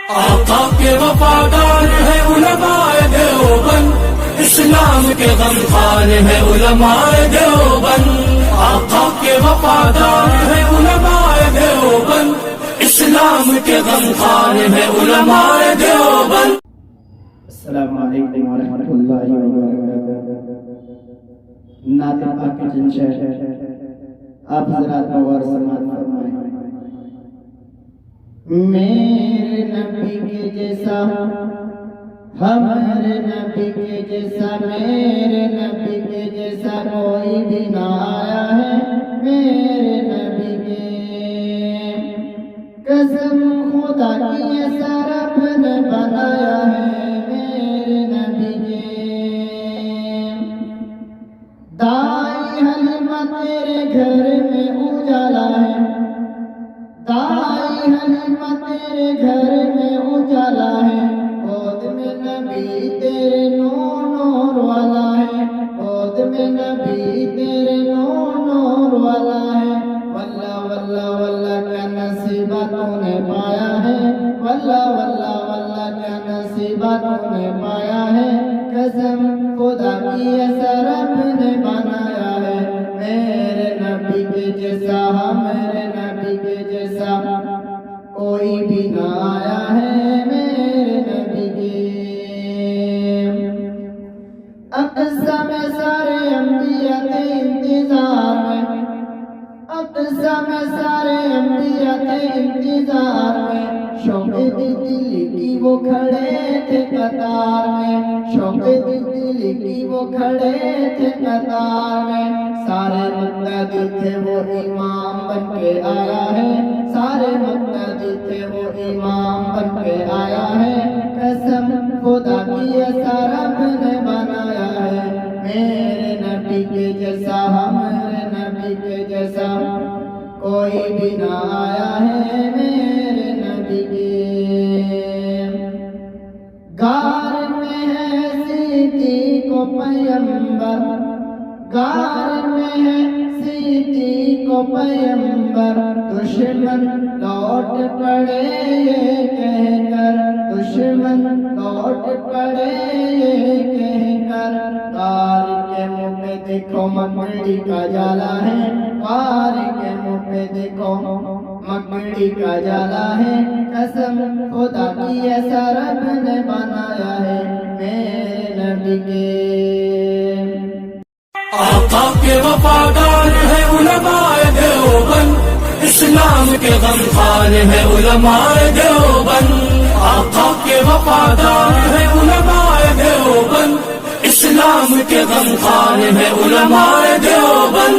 آقا کے وفادار ہے علماء دیوبند، اسلام کے غمخوار ہے علماء دیوبند۔ آقا کے وفادار ہے علماء دیوبند، اسلام کے غمخوار ہے علماء دیوبند۔ السلام علیکم ورحمۃ اللہ وبرکاتہ۔ نعت پاک کے جنشہ آپ حضرات بغور سماعت فرمائیں۔ میرے نبی کے جیسا، ہمارے نبی کے جیسا، میرے نبی کے جیسا کوئی بھی نہ آیا ہے۔ میرے نبی کے قسم خدا کی ایسا رب نے بنایا ہے۔ میرے نبی کے دائی حلیمہ تیرے گھر میں اجالا ہے، دائی حلیمہ تیرے گھر میں اجالا ہے۔ گود میں نبی تیرے نور والا ہے، گود میں نبی تیرے نور والا ہے۔ واللہ واللہ واللہ کیا نصیبہ تو نے پایا ہے، واللہ واللہ واللہ کیا نصیبہ تو نے پایا ہے۔ قسم خدا کی ایسا رب نے بنایا ہے۔ میرے نبی کے جیسا، میرے نبی کے جیسا کوئی بھی نہ آیا ہے۔ میرے نبی کے اقصا میں سارے انبیاء تھے انتظار میں، اقصا میں سارے انبیاء تھے انتظار میں۔ شوق دل کی وہ کھڑے تھے قطار میں، شوق دل کی وہ کھڑے تھے قطار میں۔ سارے مقتدی تھے وہ امام بن کے آیا ہے، سارے مقتدی تھے وہ امام بن کے آیا ہے۔ قسم خدا کی ایسا رب نے بنایا ہے۔ میرے نبی کے جیسا، ہمارے نبی کے جیسا کوئی بھی نہ آیا ہے۔ میرے نبی کے غار میں ہے صدیق و پیغمبر، غار میں ہے صدیق و پیغمبر۔ دشمن لوٹ پڑے یہ کہہ کر، دشمن لوٹ پڑے یہ کہہ کر۔ غار کے منہ پہ دیکھو مکڑی کا جالا ہے، غار کے منہ پہ دیکھو مکڑی کا جالا ہے۔ قسم خدا کی ایسا رب نے بنایا ہے۔ میرے نبی کے آقا کے وفادار ہے علماء دیوبند، اسلام کے غمخوار ہے علماء دیوبند۔ آقا کے وفادار ہے علماء دیوبند، اسلام کے غمخوار ہے علماء دیوبند۔